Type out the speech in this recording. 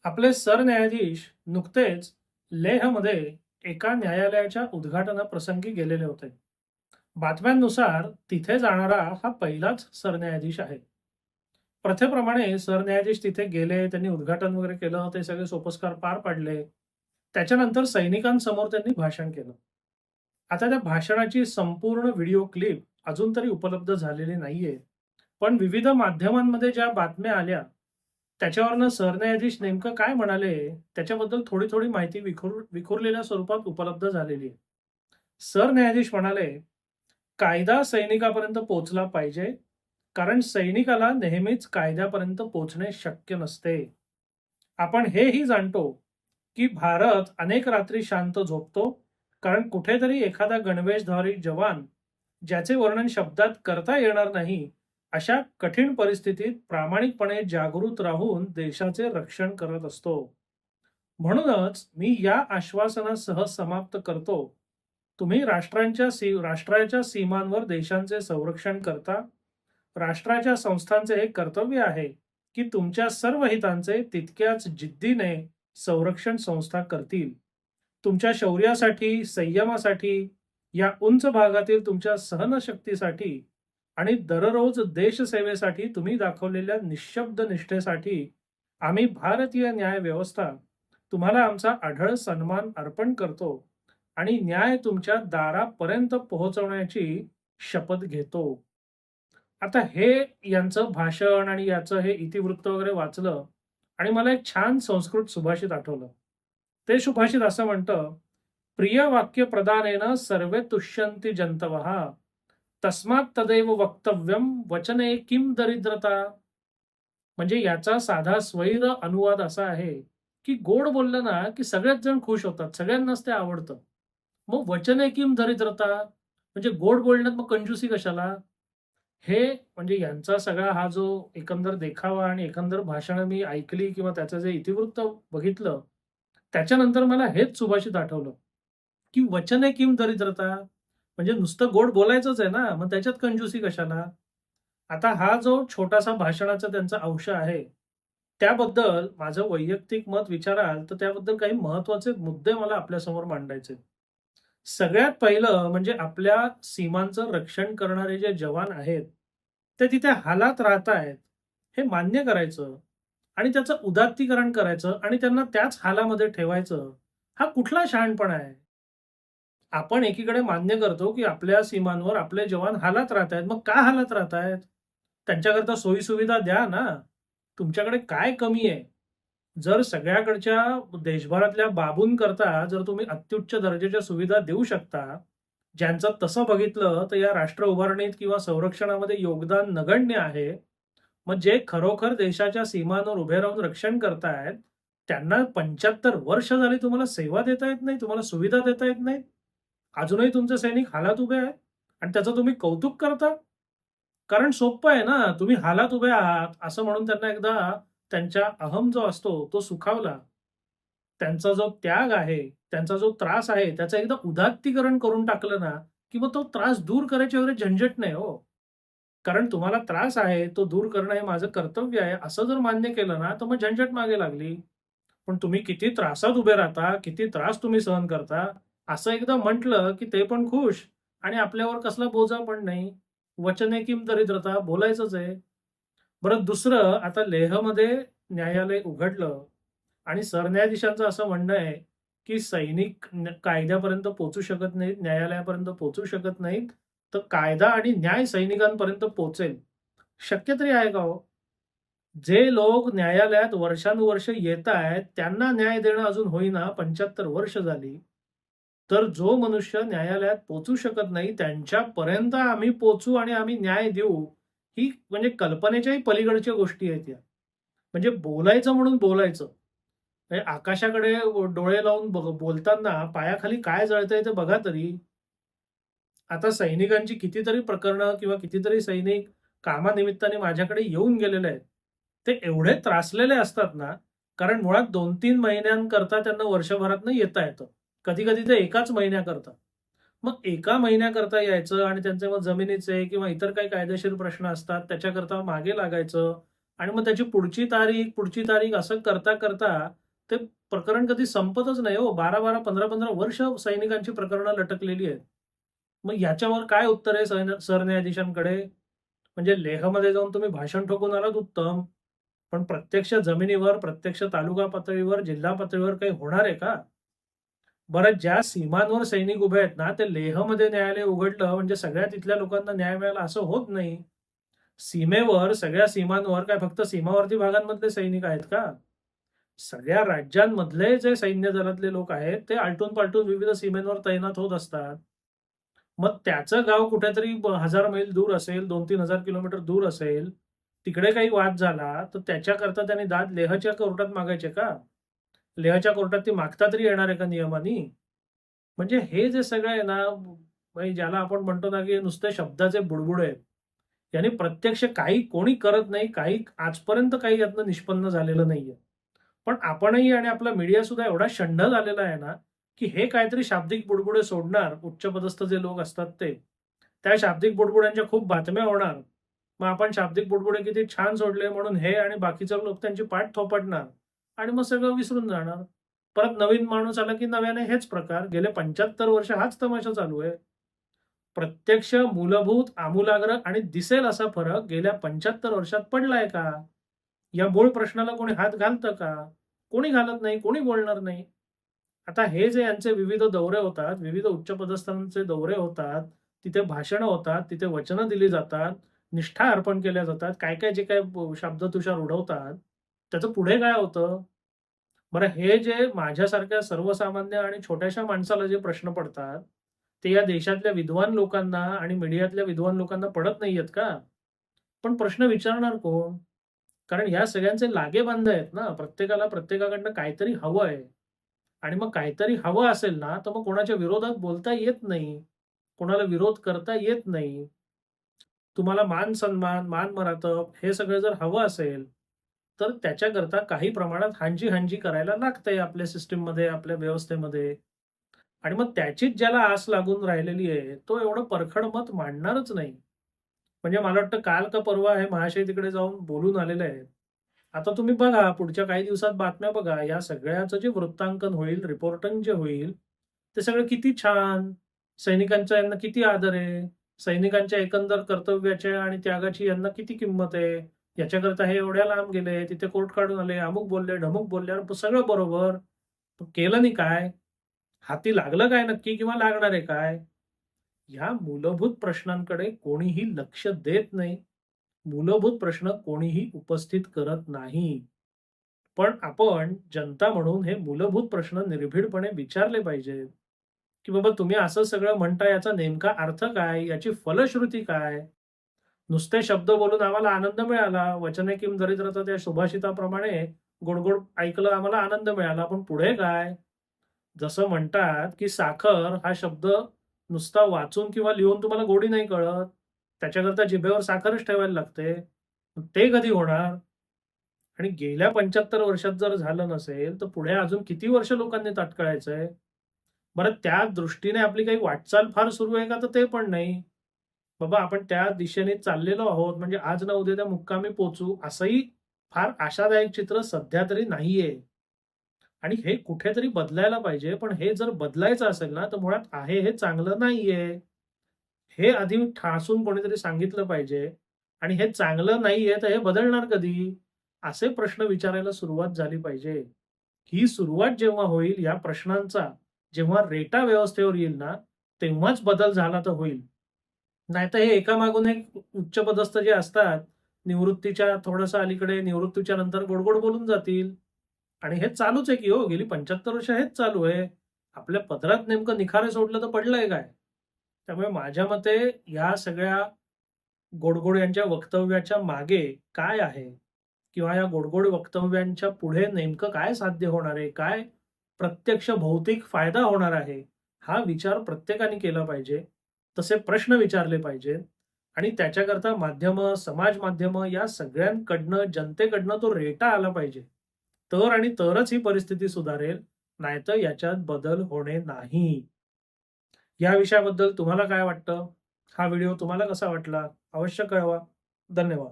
आपले सरन्यायाधीश नुकतेच लेहमध्ये एका न्यायालयाच्या उद्घाटनाप्रसंगी गेलेले होते. बातम्यांनुसार तिथे जाणारा हा पहिलाच सरन्यायाधीश आहे. प्रथेप्रमाणे सरन्यायाधीश तिथे गेले, त्यांनी उद्घाटन वगैरे केलं, ते सगळे सोपस्कार पार पाडले. त्याच्यानंतर सैनिकांसमोर त्यांनी भाषण केलं. आता त्या भाषणाची संपूर्ण व्हिडिओ क्लिप अजून तरी उपलब्ध झालेली नाहीये. पण विविध माध्यमांमध्ये ज्या बातम्या आल्या, त्याच्यावरनं सरन्यायाधीश नेमकं काय म्हणाले, त्याच्याबद्दल थोडी-थोडी माहिती विखुरलेल्या स्वरूपात उपलब्ध झालेली आहे. सरन्यायाधीश म्हणाले, "कायदा सैनिकापर्यंत पोहोचला पाहिजे, कारण सैनिकाला नेहमीच कायद्यापर्यंत पोहोचणे शक्य नसते. आपण हेही जाणतो, की भारत अनेक रात्री शांत झोपतो, कारण कुठेतरी एखादा गणवेशधारी जवान, ज्याचे वर्णन शब्दात करता येणार नाही, अशा कठीण परिस्थितीत प्रामाणिकपणे जागृत राहून देशाचे रक्षण करत असतो. म्हणूनच मी या आश्वासनासह समाप्त करतो. तुम्ही राष्ट्राच्या सीमांवर देशांचे संरक्षण करता. राष्ट्राच्या संस्थांचे हे कर्तव्य आहे, की तुमच्या सर्व हितांचे तितक्याच जिद्दीने संरक्षण संस्था करतील. तुमच्या शौर्यासाठी, संयमासाठी, या उंच भागातील तुमच्या सहनशक्तीसाठी आणि दररोज देशसेवेसाठी तुम्ही दाखवलेल्या निःशब्द निष्ठेसाठी आम्ही भारतीय न्याय व्यवस्था तुम्हाला आमचा आढळ सन्मान अर्पण करतो आणि न्याय तुमच्या दारापर्यंत पोहोचवण्याची शपथ घेतो. आता हे यांचं भाषण आणि याचं हे इतिवृत्त वगैरे वाचलं आणि मला एक छान संस्कृत सुभाषित आठवलं. ते सुभाषित असं म्हणतं, "प्रिय वाक्य प्रदानेन सर्वे तुष्यन्ति जंतवः, तस्मात् तदैव वक्तव्यम वचने किम दरिद्रता." म्हणजे याचा साधा स्वैर अनुवाद असा आहे, की गोड बोललं ना, की सगळेच जण खुश होतात. सगळ्यांनाच ते आवडतं. मग वचने किम दरिद्रता, म्हणजे गोड बोलण्यात मग कंजूसी कशाला? हे म्हणजे यांचा सगळा हा जो एकंदर देखावा आणि एकंदर भाषणं मी ऐकली किंवा त्याचं जे इतिवृत्त बघितलं, त्याच्यानंतर मला हेच सुभाषित आठवलं, की "वचने किम दरिद्रता." म्हणजे नुसतं गोड बोलायचंच आहे ना, मग त्याच्यात कंजूसी कशाला? आता हा जो छोटासा भाषणाचा त्यांचा अंश आहे, त्याबद्दल माझं वैयक्तिक मत विचाराल, तर त्याबद्दल काही महत्त्वाचे मुद्दे मला आपल्यासमोर मांडायचे आहेत. सगळ्यात पहिलं म्हणजे आपल्या सीमांचं रक्षण करणारे जे जवान आहेत, ते तिथे हालात राहतायत, हे मान्य करायचं आणि त्याचं उदात्तीकरण करायचं आणि त्यांना त्याच हालामध्ये ठेवायचं. हा कुठला शहाणपणा आहे? आपण एकीकडे मान्य करतो, की आपल्या सीमांवर आपले जवान हालात राहतायत. मग का हालात राहतायत? त्यांच्याकरता सोयी-सुविधा द्या ना. तुमच्याकडे काय कमी आहे? जर सगळ्याकडच्या देशभरातल्या बाबूंकरता जर तुम्ही अत्युच्च दर्जाच्या सुविधा देऊ शकता, ज्यांचं तसं बघितलं तर या राष्ट्र उभारणीत किंवा संरक्षणामध्ये योगदान नगण्य आहे. मग जे खरोखर देशाच्या सीमांवर उभे राहून रक्षण करतायत, त्यांना 75 वर्ष झाली तुम्हाला सेवा देता येत नाही, तुम्हाला सुविधा देता येत नाहीत. अजूनही तुमचे सैनिक हालात उभे आहेत आणि त्याचं तुम्ही कौतुक करता? कारण सोप्पं आहे ना, तुम्ही हालात उभे आहात असं म्हणून त्यांना एकदा त्यांच्या अहम जो असतो तो सुखावला. त्यांचा जो त्याग आहे, त्यांचा जो त्रास आहे, त्याचं एकदा उदात्तीकरण करून टाकलं ना, की मग तो त्रास दूर करायची वगैरे झंझट नाही हो. कारण तुम्हाला त्रास आहे, तो दूर करणं हे माझं कर्तव्य आहे, असं जर मान्य केलं ना, तर मग झंझट मागे लागली. पण तुम्ही किती त्रासात उभे राहता, किती त्रास तुम्ही सहन करता, असं एकदा म्हटलं, की ते पण खुश आणि आपल्यावर कसला बोजा पण नाही. वचने किम दरिद्रता बोलायचंच आहे. बरं दुसरं आता लेहमध्ये न्यायालय उघडलं आणि सरन्यायाधीशांचं असं म्हणणं आहे, की सैनिक कायद्यापर्यंत पोहोचू शकत नाहीत, न्यायालयापर्यंत पोहोचू शकत नाहीत, तर कायदा आणि न्याय सैनिकांपर्यंत पोहोचेल. शक्य तरी आहे का हो? जे लोक न्यायालयात वर्षानुवर्ष येतायत, त्यांना न्याय देणं अजून होईना 75 वर्ष झाली. तर जो मनुष्य न्यायालयात पोहोचू शकत नाही, त्यांच्यापर्यंत आम्ही पोहोचू आणि आम्ही न्याय देऊ, ही म्हणजे कल्पनेच्याही पलीकडच्या गोष्टी आहेत या. म्हणजे बोलायचं म्हणून बोलायचं. म्हणजे आकाशाकडे डोळे लावून बोलताना पायाखाली काय जळतंय ते बघा तरी. आता सैनिकांची कितीतरी प्रकरणं किंवा कितीतरी सैनिक कामानिमित्ताने माझ्याकडे येऊन गेलेले आहेत. ते एवढे त्रासलेले असतात ना, कारण मुळात 2-3 महिन्यांकरता त्यांना वर्षभरातनं येता येतं. कधी-कधी ते एकाच महिन्याकरता. मग एका महिन्याकरता यायचं आणि त्यांचे मग जमिनीचे किंवा इतर काही कायदेशीर प्रश्न असतात, त्याच्याकरता मागे लागायचं आणि मग त्याची पुढची तारीख असं करता करता ते प्रकरण कधी संपतच नाही हो. 12-12, 15-15 वर्ष सैनिकांची प्रकरणं लटकलेली आहेत. मग याच्यावर काय उत्तर आहे सरन्यायाधीशांकडे? म्हणजे लेहमध्ये जाऊन तुम्ही भाषण ठोकून आलात उत्तम, पण प्रत्यक्ष जमिनीवर, प्रत्यक्ष तालुका पातळीवर, जिल्हा पातळीवर काही होणार आहे का? बरं, ज्या सीमांवर सैनिक उभे आहेत ना, ते लेहमध्ये न्यायालय उघडलं म्हणजे सगळ्या तिथल्या लोकांना न्याय मिळाला असं होत नाही. सीमेवर, सगळ्या सीमांवर काय फक्त सीमावर्ती भागांमधले सैनिक आहेत का? सगळ्या राज्यांमधले जे सैन्य दलातले लोक आहेत, ते आलटून-पालटून विविध सीमेवर तैनात होत असतात. मग त्याचं गाव कुठेतरी 1000 मैल दूर असेल, 2-3 हजार किलोमीटर दूर असेल, तिकडे काही वाद झाला, तर त्याच्याकरता त्यांनी दाद लेहच्या कोर्टात मागायचे का? लेहच्या कोर्टात ती मागता तरी येणार आहे का नियमानी? म्हणजे हे जे सगळं आहे ना, म्हणजे ज्याला आपण म्हणतो ना, की नुसते शब्दाचे बुडबुडे आहेत. याने प्रत्यक्ष काही कोणी करत नाही, काही आजपर्यंत काही यातनं निष्पन्न झालेलं नाहीये. पण आपणही आणि आपला मीडिया सुद्धा एवढा शंढ झालेला आहे ना, की हे काहीतरी शाब्दिक बुडबुडे सोडणार, उच्चपदस्थ जे लोक असतात ते. त्या शाब्दिक बुडबुड्यांच्या खूप बातम्या होणार. मग आपण शाब्दिक बुडबुडे किती छान सोडले म्हणून हे आणि बाकीचे लोक त्यांची पाठ थोपटणार आणि मग सगळं विसरून जाणार. परत नवीन माणूस आला की नव्याने हेच प्रकार. गेले 75 वर्ष हाच तमाशा चालू आहे. प्रत्यक्ष मूलभूत, आमूलाग्र आणि दिसेल असा फरक गेल्या 75 वर्षात पडलाय का? या मूळ प्रश्नाला कोणी हात घालतं का? कोणी घालत नाही, कोणी बोलणार नाही. आता हे जे यांचे विविध दौरे होतात, विविध उच्चपदस्थांचे दौरे होतात, तिथे भाषणं होतात, तिथे वचनं दिली जातात, निष्ठा अर्पण केल्या जातात, काय-काय जे काही शब्दतुषार उडवतात, त्याचं पुढे काय होतं? बरं, हे जे माझ्यासारख्या सर्वसामान्य आणि छोट्याशा माणसाला जे प्रश्न पडतात, ते या देशातल्या विद्वान लोकांना आणि मीडियातल्या विद्वान लोकांना पडत नाहीयेत का? पण प्रश्न विचारणार कोण? कारण या सगळ्यांचे लागेबांधे आहेत ना, प्रत्येकाला प्रत्येकाकडनं काहीतरी हवं आहे. आणि मग काहीतरी हवं असेल ना, तर मग कोणाच्या विरोधात बोलता येत नाही. कोणाला विरोध करता येत नाही. तुम्हाला मान-सन्मान, मान-मरातब हे सगळं जर हवं असेल, तर त्याच्याकरता काही प्रमाणात हांजी-हांजी करायला लागतंय आपल्या सिस्टममध्ये, आपल्या व्यवस्थेमध्ये. आणि मग त्याचीच ज्याला आस लागून राहिलेली आहे, तो एवढं परखड मत मांडणारच नाही. म्हणजे मला वाटतं काल का परवा हे महाशय तिकडे जाऊन बोलून आलेले आहेत. आता तुम्ही बघा, पुढच्या काही दिवसात बातम्या बघा, या सगळ्याचं जे वृत्तांकन होईल, रिपोर्टिंग जे होईल, ते सगळं किती छान. सैनिकांचा यांना किती आदर आहे. सैनिकांच्या एकंदर कर्तव्याच्या आणि त्यागाची यांना किती किंमत आहे. याच्याकरता हे एवढ्या लांब गेले, तिथे कोर्ट काढून आले, अमुक बोलले, ढमुक बोलले. अरे सगळं बरोबर. पण केलं नाही काय? हाती लागलं काय नक्की किंवा लागणार आहे काय? ह्या मूलभूत प्रश्नांकडे कोणीही लक्ष देत नाही. मूलभूत प्रश्न कोणीही उपस्थित करत नाही. पण आपण जनता म्हणून हे मूलभूत प्रश्न निर्भीडपणे विचारले पाहिजेत, की बाबा तुम्ही असं सगळं म्हणता याचा नेमका अर्थ काय? याची फलश्रुती काय? नुसते शब्द बोलून आम्हाला आनंद मिळाला. वचने किम दरिद्रता त्या सुभाषिताप्रमाणे गोड-गोड ऐकलं आम्हाला आनंद मिळाला. पण पुढे काय? जसं म्हणतात, की साखर हा शब्द नुसता वाचून किंवा लिहून तुम्हाला गोडी नाही कळत. त्याच्याकरता जिभेवर साखरच ठेवायला लागते. मग ते कधी होणार? आणि गेल्या 75 वर्षात जर झालं नसेल, तर पुढे अजून किती वर्ष लोकांनी ताटकळायचंय? बरं, त्या दृष्टीने आपली काही वाटचाल फार सुरू आहे का? तर ते पण नाही. बाबा आपण त्या दिशेने चाललेलो आहोत, म्हणजे आज ना उद्या त्या मुक्कामी पोहोचू, असंही फार आशादायक चित्र सध्या तरी नाहीये. आणि हे कुठेतरी बदलायला पाहिजे. पण हे जर बदलायचं असेल ना, तर मुळात आहे हे चांगलं नाहीये. हे आधी ठासून कोणीतरी सांगितलं पाहिजे आणि हे चांगलं नाहीये, तर हे बदलणार कधी? असे प्रश्न विचारायला सुरुवात झाली पाहिजे. ही सुरुवात जेव्हा होईल या प्रश्नांचा, जेव्हा रेटा व्यवस्थेवर येईल ना, तेव्हाच बदल झाला तर होईल. नाहीतर हे एकामागून एक उच्चपदस्थ जे असतात, निवृत्तीच्या थोडंसं अलीकडे निवृत्तीच्या नंतर गोड-गोड बोलून जातील. आणि हे चालूच आहे की हो, गेली 75 वर्ष हेच चालू आहे. आपल्या पदरात नेमकं निखारे सोडलं तर पडलंय काय? त्यामुळे माझ्या मते या सगळ्या गोड-गोड यांच्या वक्तव्याच्या मागे काय आहे? किंवा या गोड-गोड वक्तव्यांच्या पुढे नेमकं काय साध्य होणार आहे? काय प्रत्यक्ष भौतिक फायदा होणार आहे? हा विचार प्रत्येकाने केला पाहिजे. तसे प्रश्न विचारले पाहिजेत आणि त्याच्याकरता माध्यमं, समाज माध्यमं या सगळ्यांकडनं, जनतेकडनं तो रेटा आला पाहिजे. तर आणि तरच ही परिस्थिती सुधारेल, नाहीतर याच्यात बदल होणे नाही. या विषयाबद्दल तुम्हाला काय वाटतं? हा व्हिडिओ तुम्हाला कसा वाटला? अवश्य कळवा. धन्यवाद.